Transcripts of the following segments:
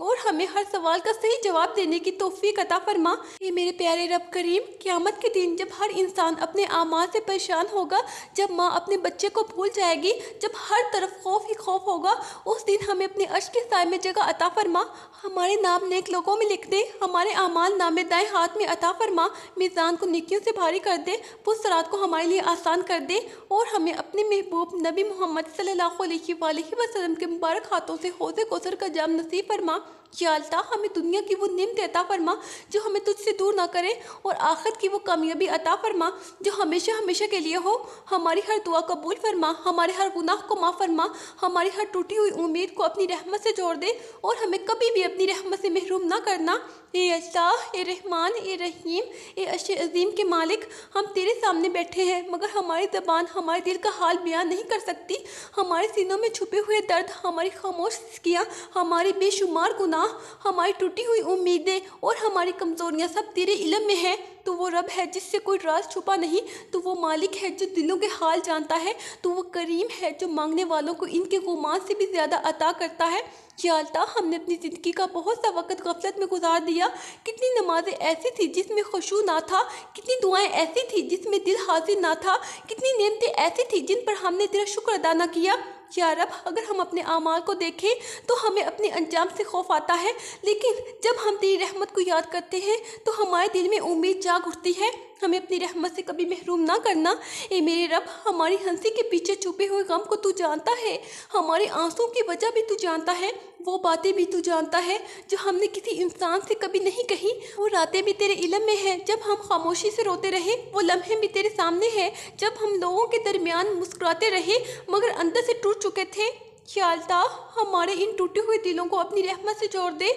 اور ہمیں ہر سوال کا صحیح جواب دینے کی توفیق عطا فرما۔ اے میرے پیارے رب کریم، قیامت کے دن جب ہر انسان اپنے اعمال سے پریشان ہوگا، جب ماں اپنے بچے کو بھول جائے گی، جب ہر طرف خوف ہی خوف ہوگا، اس دن ہمیں اپنے عرش کے سائے میں جگہ عطا فرما۔ ہمارے نام نیک لوگوں میں لکھ دے، ہمارے اعمال نامے دائیں ہاتھ میں عطا فرما، میزان کو نیکیوں سے بھاری کر دے، پس کو ہمارے لیے آسان کر دے، اور ہمیں اپنے محبوب نبی محمد صلی اللہ علیہ وآلہ وسلم کے مبارک ہاتھوں سے حوض کوثر کا جام نصیب فرما۔ یا اللہ، ہمیں دنیا کی وہ نعمت عطا فرما جو ہمیں تجھ سے دور نہ کرے، اور آخرت کی وہ کامیابی عطا فرما جو ہمیشہ ہمیشہ کے لیے ہو۔ ہماری ہر دعا قبول فرما، ہمارے ہر گناہ کو معاف فرما، ہماری ہر ٹوٹی ہوئی امید کو اپنی رحمت سے جوڑ دے، اور ہمیں کبھی بھی اپنی رحمت سے محروم نہ کرنا۔ اے اللہ، اے رحمان، اے رحیم، اے عرش عظیم کے مالک، ہم تیرے سامنے بیٹھے ہیں، مگر ہماری زبان ہمارے دل کا حال بیان نہیں کر سکتی۔ ہمارے سینوں میں چھپے ہوئے درد، ہماری خاموش سسکیاں، ہماری بے شمار گناہ، ہماری ٹوٹی ہوئی امیدیں اور ہماری کمزوریاں سب تیرے علم میں ہیں۔ تو وہ رب ہے جس سے کوئی راز چھپا نہیں، تو وہ مالک ہے جو دلوں کے حال جانتا ہے، تو وہ کریم ہے جو مانگنے والوں کو ان کے گمان سے بھی زیادہ عطا کرتا ہے۔ یا اللہ، ہم نے اپنی زندگی کا بہت سا وقت غفلت میں گزار دیا۔ کتنی نمازیں ایسی تھی جس میں خشوع نہ تھا، کتنی دعائیں ایسی تھی جس میں دل حاضر نہ تھا، کتنی نعمتیں ایسی تھی جن پر ہم نے تیرا شکر ادا نہ کیا۔ یا رب، اگر ہم اپنے اعمال کو دیکھیں تو ہمیں اپنے انجام سے خوف آتا ہے، لیکن جب ہم تیری رحمت کو یاد کرتے ہیں تو ہمارے دل میں امید جاگ اٹھتی ہے۔ ہمیں اپنی رحمت سے کبھی محروم نہ کرنا۔ اے میرے رب، ہماری ہنسی کے پیچھے چھپے ہوئے غم کو تو جانتا ہے، ہمارے آنسوں کی وجہ بھی تو جانتا ہے، وہ باتیں بھی تو جانتا ہے جو ہم نے کسی انسان سے کبھی نہیں کہی، وہ راتیں بھی تیرے علم میں ہیں جب ہم خاموشی سے روتے رہے، وہ لمحے بھی تیرے سامنے ہیں جب ہم لوگوں کے درمیان مسکراتے رہے مگر اندر سے ٹوٹ چکے تھے۔ یا اللہ، ہمارے ان ٹوٹے ہوئے دلوں کو اپنی رحمت سے جوڑ دے۔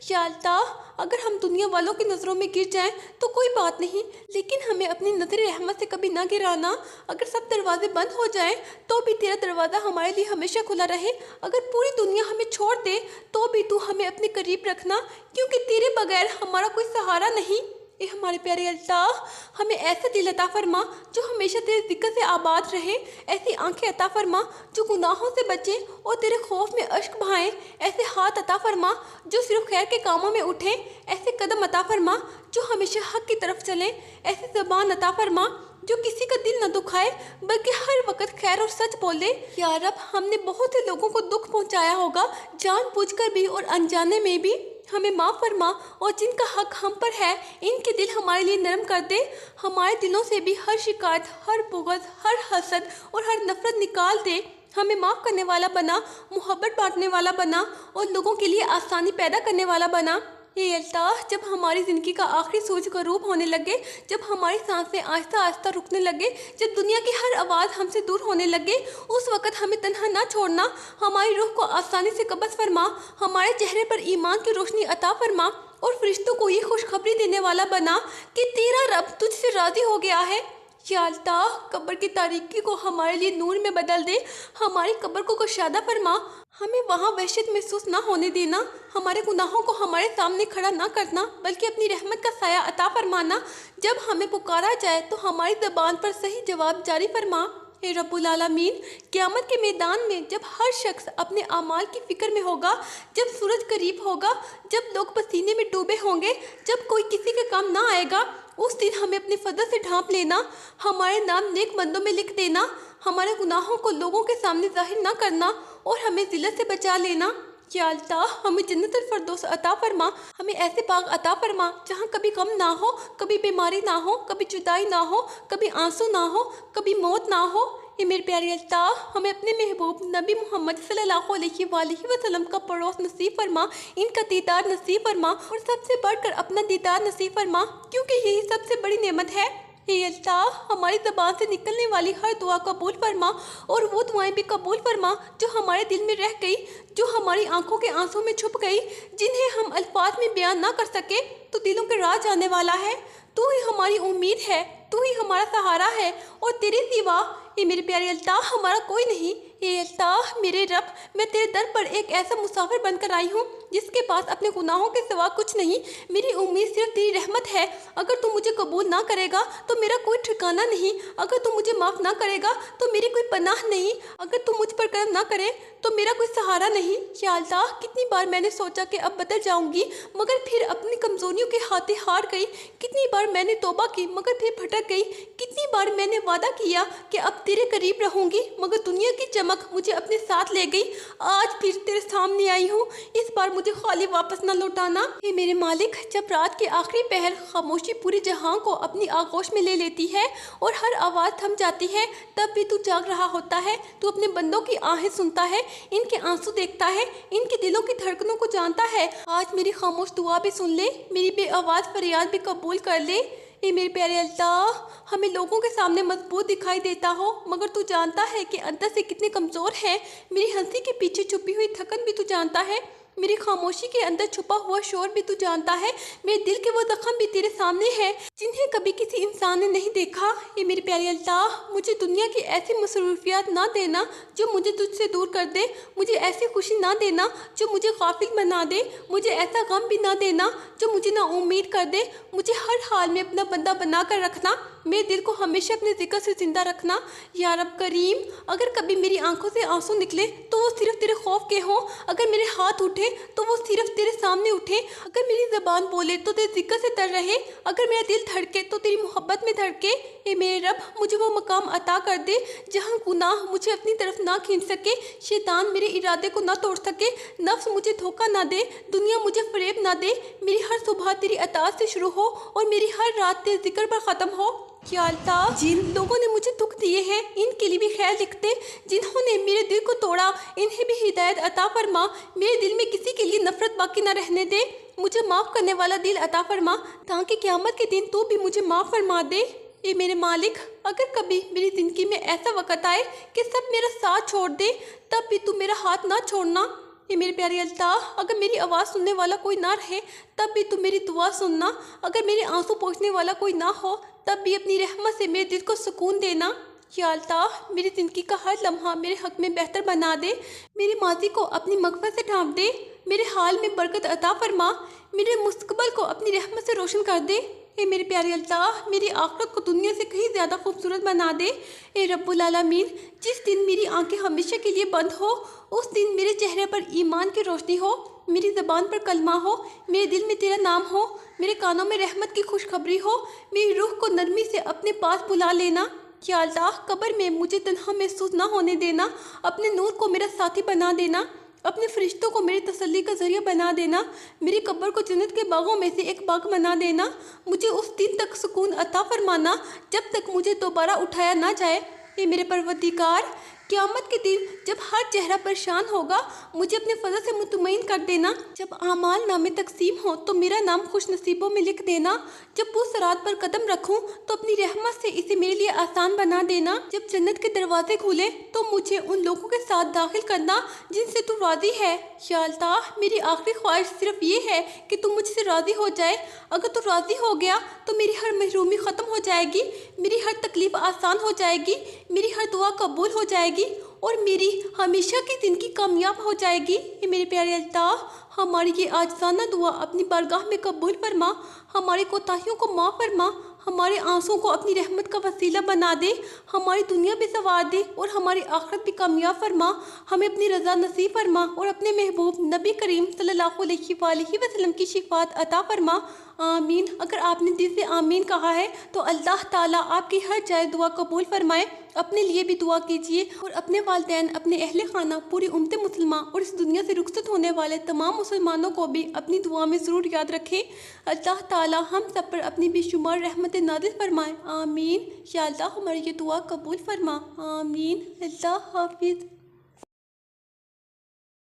یا اللہ، اگر ہم دنیا والوں کی نظروں میں گر جائیں تو کوئی بات نہیں، لیکن ہمیں اپنی نظر رحمت سے کبھی نہ گرانا۔ اگر سب دروازے بند ہو جائیں تو بھی تیرا دروازہ ہمارے لیے ہمیشہ کھلا رہے، اگر پوری دنیا ہمیں چھوڑ دے تو بھی تو ہمیں اپنے قریب رکھنا، کیونکہ تیرے بغیر ہمارا کوئی سہارا نہیں۔ اے ہمارے پیارے اللہ، ہمیں ایسا دل عطا فرما جو ہمیشہ تیرے ذکر سے آباد رہے، ایسی آنکھیں عطا فرما جو گناہوں سے بچیں اور تیرے خوف میں اشک بہائیں، ایسے ہاتھ عطا فرما جو صرف خیر کے کاموں میں اٹھیں، ایسے قدم عطا فرما جو ہمیشہ حق کی طرف چلیں، ایسی زبان عطا فرما جو کسی کا دل نہ دکھائے بلکہ ہر وقت خیر اور سچ بولے۔ یا رب، ہم نے بہت سے لوگوں کو دکھ پہنچایا ہوگا، جان بوجھ کر بھی اور انجانے میں بھی، ہمیں معاف فرما، اور جن کا حق ہم پر ہے ان کے دل ہمارے لیے نرم کر دے، ہمارے دلوں سے بھی ہر شکایت، ہر بغض، ہر حسد اور ہر نفرت نکال دے، ہمیں معاف کرنے والا بنا، محبت بانٹنے والا بنا، اور لوگوں کے لیے آسانی پیدا کرنے والا بنا۔ اے اللہ، جب ہماری زندگی کا آخری سوج غروب ہونے لگے، جب ہماری سانسیں آہستہ آہستہ رکنے لگے، جب دنیا کی ہر آواز ہم سے دور ہونے لگے، اس وقت ہمیں تنہا نہ چھوڑنا، ہماری روح کو آسانی سے قبض فرما، ہمارے چہرے پر ایمان کی روشنی عطا فرما، اور فرشتوں کو یہ خوشخبری دینے والا بنا کہ تیرا رب تجھ سے راضی ہو گیا ہے۔ یا اللہ، قبر کی تاریکی کو ہمارے لیے نور میں بدل دے، ہماری قبر کو کشادہ فرما، ہمیں وہاں وحشت محسوس نہ ہونے دینا، ہمارے گناہوں کو ہمارے سامنے کھڑا نہ کرنا بلکہ اپنی رحمت کا سایہ عطا فرمانا، جب ہمیں پکارا جائے تو ہماری زبان پر صحیح جواب جاری فرما۔ اے رب العالمین، قیامت کے میدان میں جب ہر شخص اپنے اعمال کی فکر میں ہوگا، جب سورج قریب ہوگا، جب لوگ پسینے میں ڈوبے ہوں گے، جب کوئی کسی کے کام نہ آئے گا، اس دن ہمیں اپنے فضل سے ڈھانپ لینا، ہمارے نام نیک بندوں میں لکھ دینا، ہمارے گناہوں کو لوگوں کے سامنے ظاہر نہ کرنا، اور ہمیں ذلت سے بچا لینا۔ یا اللہ، ہمیں جنت الفردوس عطا فرما، ہمیں ایسے باغ عطا فرما جہاں کبھی غم نہ ہو، کبھی بیماری نہ ہو، کبھی جدائی نہ ہو، کبھی آنسو نہ ہو، کبھی موت نہ ہو۔ اے میرے پیارے اللہ، ہمیں اپنے محبوب نبی محمد صلی اللہ علیہ وآلہ وسلم کا پڑوس نصیب فرما، ان کا دیدار نصیب فرما، اور سب سے بڑھ کر اپنا دیدار نصیب فرما، کیونکہ یہی سب سے بڑی نعمت ہے۔ اے اللہ، ہماری زبان سے نکلنے والی ہر دعا قبول فرما، اور وہ دعائیں بھی قبول فرما جو ہمارے دل میں رہ گئی، جو ہماری آنکھوں کے آنسوں میں چھپ گئی، جنہیں ہم الفاظ میں بیان نہ کر سکے۔ تو دلوں کے راز جانے والا ہے، تو ہی ہماری امید ہے، تو ہی ہمارا سہارا ہے، اور تیرے سوا یہ میرے پیارے اللہ ہمارا کوئی نہیں۔ اے اللہ میرے رب، میں تیرے در پر ایک ایسا مسافر بن کر آئی ہوں جس کے پاس اپنے گناہوں کے سوا کچھ نہیں۔ میری امید صرف تیری رحمت ہے۔ اگر تو مجھے قبول نہ کرے گا تو میرا کوئی ٹھکانہ نہیں، اگر تو مجھے معاف نہ کرے گا تو میری کوئی پناہ نہیں، اگر تو مجھ پر کرم نہ کرے تو میرا کوئی سہارا نہیں۔ یا اللہ کتنی بار میں نے سوچا کہ اب بدل جاؤں گی مگر پھر اپنی کمزوریوں کے ہاتھے ہار گئی، کتنی بار میں نے توبہ کی مگر پھر بھٹک گئی، کتنی بار میں نے وعدہ کیا کہ اب تیرے قریب رہوں گی مگر دنیا کی چمک مجھے اپنے ساتھ لے گئی۔ آج پھر تیرے سامنے آئی ہوں، اس بار مجھے خالی واپس نہ لوٹانا۔ اے میرے مالک، جب رات کے آخری پہر خاموشی پورے جہاں کو اپنی آغوش میں لے لیتی ہے اور ہر آواز تھم جاتی ہے، تب بھی تو جاگ رہا ہوتا ہے۔ تو اپنے بندوں کی آہیں سنتا ہے، ان کے آنسو دیکھتا ہے، ان کے دلوں کی دھڑکنوں کو جانتا ہے۔ آج میری خاموش دعا بھی سن لے، میری بے آواز فریاد بھی قبول کر لے۔ اے میرے پیارے اللہ، ہمیں لوگوں کے سامنے مضبوط دکھائی دیتا ہو مگر تو جانتا ہے کہ اندر سے کتنے کمزور ہیں۔ میری ہنسی کے پیچھے چھپی ہوئی تھکن بھی تو جانتا ہے، میری خاموشی کے اندر چھپا ہوا شور بھی تو جانتا ہے، میرے دل کے وہ زخم بھی تیرے سامنے ہیں جنہیں کبھی کسی انسان نے نہیں دیکھا۔ اے میرے پیارے اللہ، مجھے دنیا کی ایسی مصروفیات نہ دینا جو مجھے تجھ سے دور کر دے، مجھے ایسی خوشی نہ دینا جو مجھے غافل بنا دے، مجھے ایسا غم بھی نہ دینا جو مجھے نا امید کر دے۔ مجھے ہر حال میں اپنا بندہ بنا کر رکھنا، میرے دل کو ہمیشہ اپنے ذکر سے زندہ رکھنا۔ یا رب کریم، اگر کبھی میری آنکھوں سے آنسو نکلے تو وہ صرف تیرے خوف کے ہوں، اگر میرے ہاتھ اٹھے تو وہ صرف تیرے سامنے اٹھے، اگر میری زبان بولے تو تیرے ذکر سے تر رہے، اگر میرا دل دھڑکے تو تیری محبت میں دھڑکے۔ اے میرے رب، مجھے وہ مقام عطا کر دے جہاں گناہ مجھے اپنی طرف نہ کھینچ سکے، شیطان میرے ارادے کو نہ توڑ سکے، نفس مجھے دھوکہ نہ دے، دنیا مجھے فریب نہ دے، میری ہر صبح تیری اطاعت سے شروع ہو اور میری ہر رات تیرے ذکر پر ختم ہو۔ یا اللہ، جن لوگوں نے مجھے دکھ دیے ہیں ان کے لیے بھی خیر لکھتے، جنہوں نے میرے دل کو توڑا انہیں بھی ہدایت عطا فرما، میرے دل میں کسی کے لیے نفرت باقی نہ رہنے دے، مجھے معاف کرنے والا دل عطا فرما تاکہ قیامت کے دن تو بھی مجھے معاف فرما دے۔ اے میرے مالک، اگر کبھی میری زندگی میں ایسا وقت آئے کہ سب میرا ساتھ چھوڑ دے تب بھی تو میرا ہاتھ نہ چھوڑنا۔ اے میرے پیارے اللہ، اگر میری آواز سننے والا کوئی نہ رہے تب بھی تو میری دعا سننا، اگر میرے آنسو پوچھنے والا کوئی نہ ہو تب بھی اپنی رحمت سے میرے دل کو سکون دینا۔ یا اللہ، میری زندگی کا ہر لمحہ میرے حق میں بہتر بنا دے، میرے ماضی کو اپنی مغفرت سے ڈھانپ دے، میرے حال میں برکت عطا فرما، میرے مستقبل کو اپنی رحمت سے روشن کر دے۔ اے میرے پیارے اللہ، میری آخرت کو دنیا سے کہیں زیادہ خوبصورت بنا دے۔ اے رب العالمین، جس دن میری آنکھیں ہمیشہ کے لیے بند ہو اس دن میرے چہرے پر ایمان کی روشنی ہو، میری زبان پر کلمہ ہو، میرے دل میں تیرا نام ہو، میرے کانوں میں رحمت کی خوشخبری ہو، میری روح کو نرمی سے اپنے پاس بلا لینا۔ یا اللہ، قبر میں مجھے تنہا محسوس نہ ہونے دینا، اپنے نور کو میرا ساتھی بنا دینا، اپنے فرشتوں کو میری تسلی کا ذریعہ بنا دینا، میری قبر کو جنت کے باغوں میں سے ایک باغ بنا دینا، مجھے اس دن تک سکون عطا فرمانا جب تک مجھے دوبارہ اٹھایا نہ جائے۔ اے میرے پروردگار، قیامت کے دن جب ہر چہرہ پریشان ہوگا مجھے اپنے فضل سے مطمئن کر دینا، جب اعمال نامے تقسیم ہو تو میرا نام خوش نصیبوں میں لکھ دینا، جب پور صراط پر قدم رکھوں تو اپنی رحمت سے اسے میرے لیے آسان بنا دینا، جب جنت کے دروازے کھولے تو مجھے ان لوگوں کے ساتھ داخل کرنا جن سے تو راضی ہے۔ یا اللہ، میری آخری خواہش صرف یہ ہے کہ تم مجھ سے راضی ہو جائے، اگر تو راضی ہو گیا تو میری ہر محرومی ختم ہو جائے گی، میری ہر تکلیف آسان ہو جائے گی، میری ہر دعا قبول ہو جائے گی اور میری ہمیشہ کی زندگی کامیاب ہو جائے گی۔ اے میرے پیارے اللہ، ہماری یہ عاجزانہ دعا اپنی بارگاہ میں قبول فرما، ہماری کوتاہیوں کو معاف فرما، ہمارے آنسوں کو اپنی رحمت کا وسیلہ بنا دے، ہماری دنیا بھی سنوار دے اور ہماری آخرت بھی کامیاب فرما، ہمیں اپنی رضا نصیب فرما اور اپنے محبوب نبی کریم صلی اللہ علیہ وآلہ وسلم کی شفاعت عطا فرما۔ آمین۔ اگر آپ نے دل سے آمین کہا ہے تو اللہ تعالیٰ آپ کی ہر جائز دعا قبول فرمائے۔ اپنے لیے بھی دعا کیجیے اور اپنے والدین، اپنے اہل خانہ، پوری امت مسلمہ اور اس دنیا سے رخصت ہونے والے تمام مسلمانوں کو بھی اپنی دعا میں ضرور یاد رکھیں۔ اللہ تعالیٰ ہم سب پر اپنی بے شمار رحمت نازل فرمائے۔ آمین۔ یا اللہ ہماری یہ دعا قبول فرما۔ آمین۔ اللہ حافظ۔